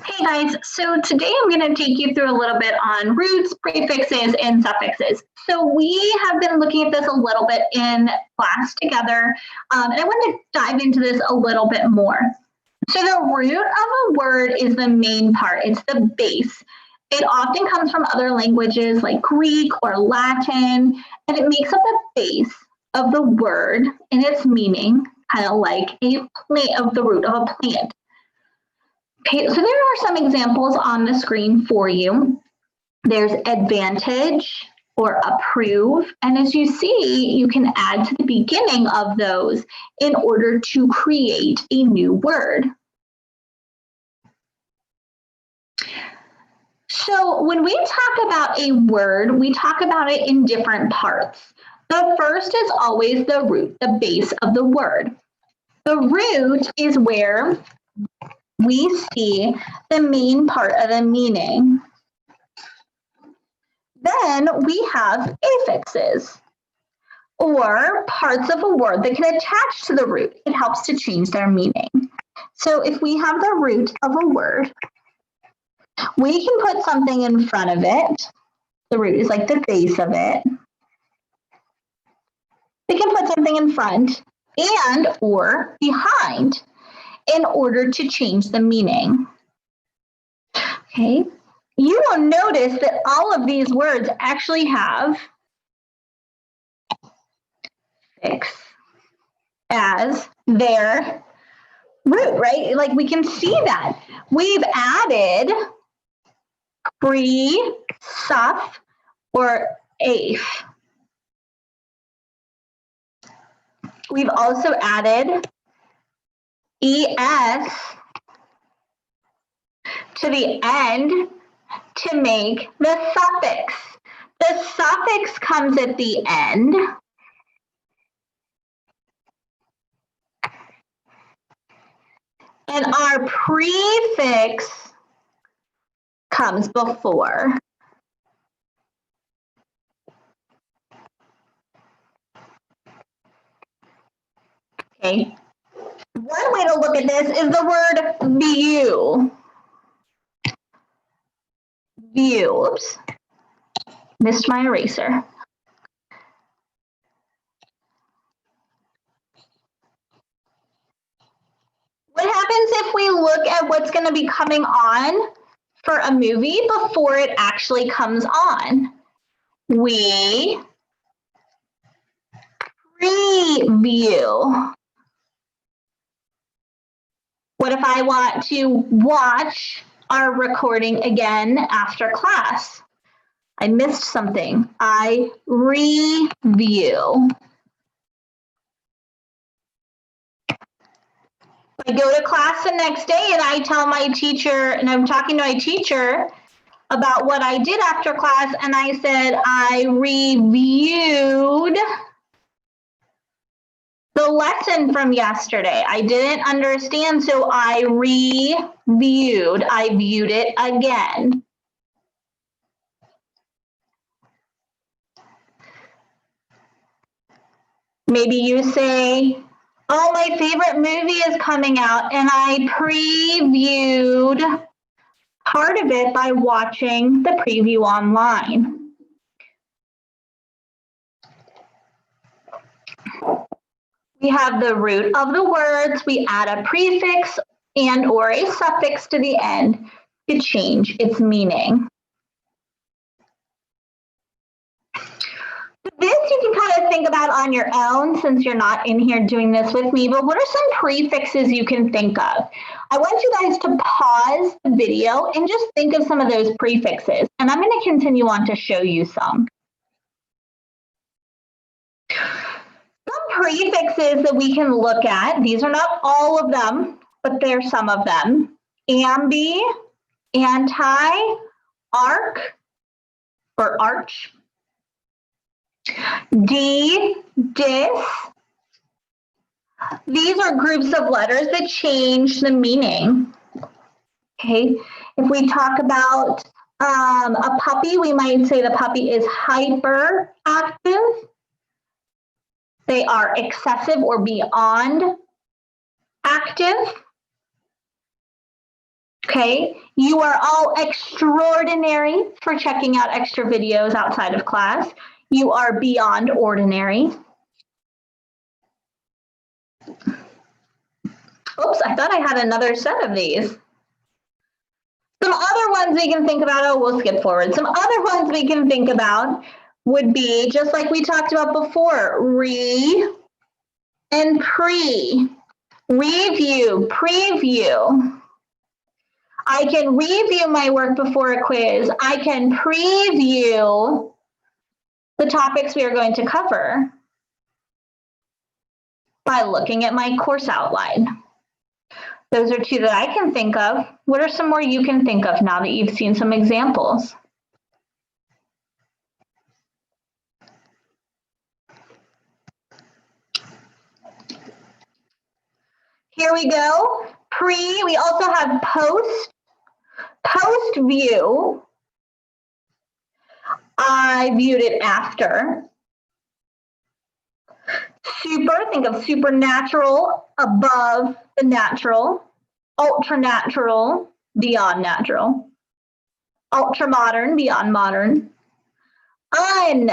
Hey guys, so today I'm going to take you through a little bit on roots, prefixes, and suffixes. So we have been looking at this a little bit in class together, and I want to dive into this a little bit more. So the root of a word is the main part, it's the base. It often comes from other languages like Greek or Latin, and it makes up the base of the word and its meaning, kind of like a plant of the root of a plant. Okay, so there are some examples on the screen for you. There's advantage or approve, and as you see, you can add to the beginning of those in order to create a new word. So when we talk about a word, we talk about it in different parts. The first is always the root, the base of the word. The root is where we see the main part of the meaning. Then we have affixes, or parts of a word that can attach to the root. It helps to change their meaning. So if we have the root of a word, we can put something in front of it. The root is like the base of it. We can put something in front and or behind in order to change the meaning. Okay, you will notice that all of these words actually have fix as their root, right? Like we can see that. We've added pre, suff, or af. We've also added es to the end to make the suffix. The suffix comes at the end. And our prefix comes before. Okay. One way to look at this is the word view. View. Oops. Missed my eraser. What happens if we look at what's going to be coming on for a movie before it actually comes on? We preview. What if I want to watch our recording again after class? I missed something. I review. I go to class the next day and I tell my teacher, and I'm talking to my teacher about what I did after class, and I said, I reviewed the lesson from yesterday. I didn't understand, so I reviewed. I viewed it again. Maybe you say, oh, my favorite movie is coming out, and I previewed part of it by watching the preview online. We have the root of the words. We add a prefix and or a suffix to the end to change its meaning. This you can kind of think about on your own since you're not in here doing this with me, but what are some prefixes you can think of? I want you guys to pause the video and just think of some of those prefixes, and I'm going to continue on to show you some. Some prefixes that we can look at, these are not all of them, but they're some of them. Ambi, anti, arc, or arch. D, dis. These are groups of letters that change the meaning. Okay, if we talk about a puppy, we might say the puppy is hyperactive. They are excessive or beyond active. Okay, you are all extraordinary for checking out extra videos outside of class. You are beyond ordinary. Oops, I thought I had another set of these. Some other ones we can think about, we'll skip forward. Some other ones we can think about would be, just like we talked about before, re and pre. Review, preview. I can review my work before a quiz. I can preview the topics we are going to cover by looking at my course outline. Those are two that I can think of. What are some more you can think of now that you've seen some examples? Here we go. Pre, we also have post. Post view, I viewed it after. Super, think of supernatural, above the natural. Ultra natural, beyond natural. Ultra modern, beyond modern. Un's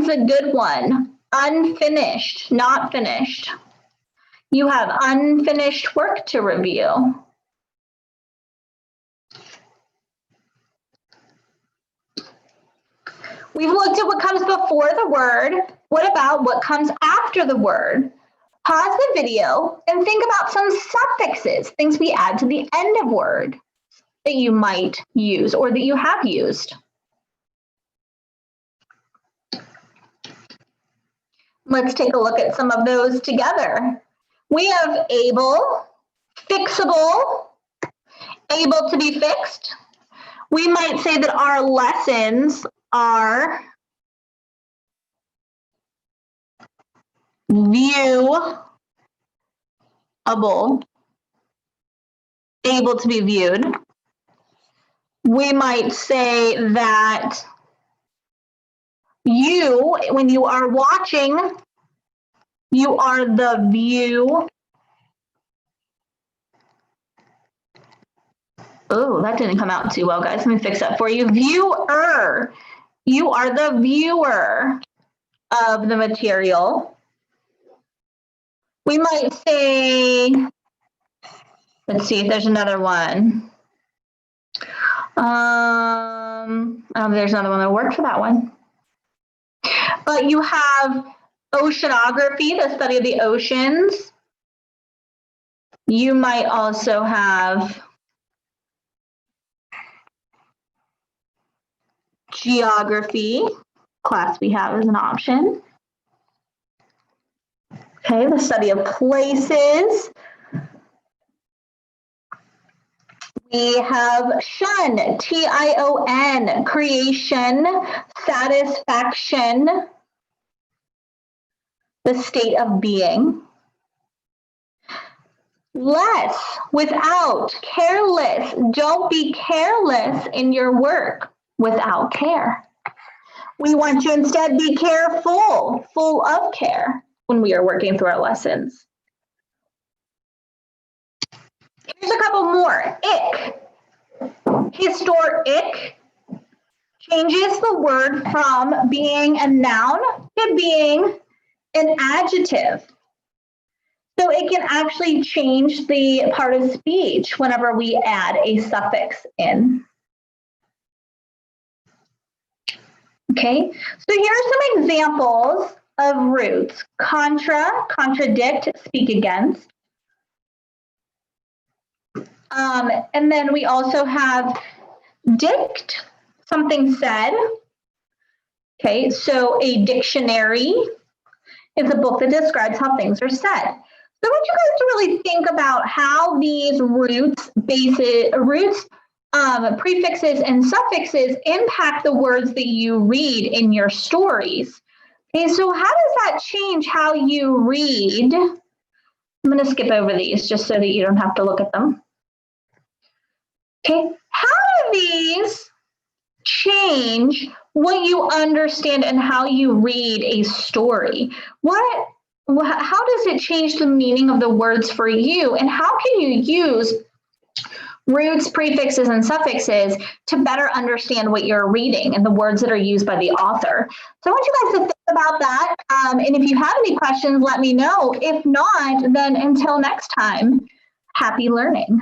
a good one. Unfinished, not finished. You have unfinished work to review. We've looked at what comes before the word. What about what comes after the word? Pause the video and think about some suffixes, things we add to the end of word that you might use or that you have used. Let's take a look at some of those together. We have able, fixable, able to be fixed. We might say that our lessons are viewable, able to be viewed. We might say that you, when you are watching, you are the view. Oh, that didn't come out too well, guys. Let me fix that for you. Viewer. You are the viewer of the material. We might say, let's see if there's another one. There's another one that worked for that one. But you have oceanography, the study of the oceans. You might also have geography, class we have as an option. Okay, the study of places. We have shun, T-I-O-N, creation, satisfaction, the state of being. Less, without, careless. Don't be careless in your work without care. We want to instead be careful, full of care when we are working through our lessons. Here's a couple more. Ick. Historic changes the word from being a noun to being an adjective. So it can actually change the part of speech whenever we add a suffix in. Okay, so here are some examples of roots. Contra, contradict, speak against. And then we also have dict, something said. Okay, so a dictionary is a book that describes how things are said. So I want you guys to really think about how these roots, prefixes, and suffixes impact the words that you read in your stories. Okay, so how does that change how you read? I'm going to skip over these just so that you don't have to look at them. Okay, how do these change what you understand and how you read a story? How does it change the meaning of the words for you, and how can you use roots, prefixes, and suffixes to better understand what you're reading and the words that are used by the author. So I want you guys to think about that. And if you have any questions, let me know. If not, then until next time, happy learning.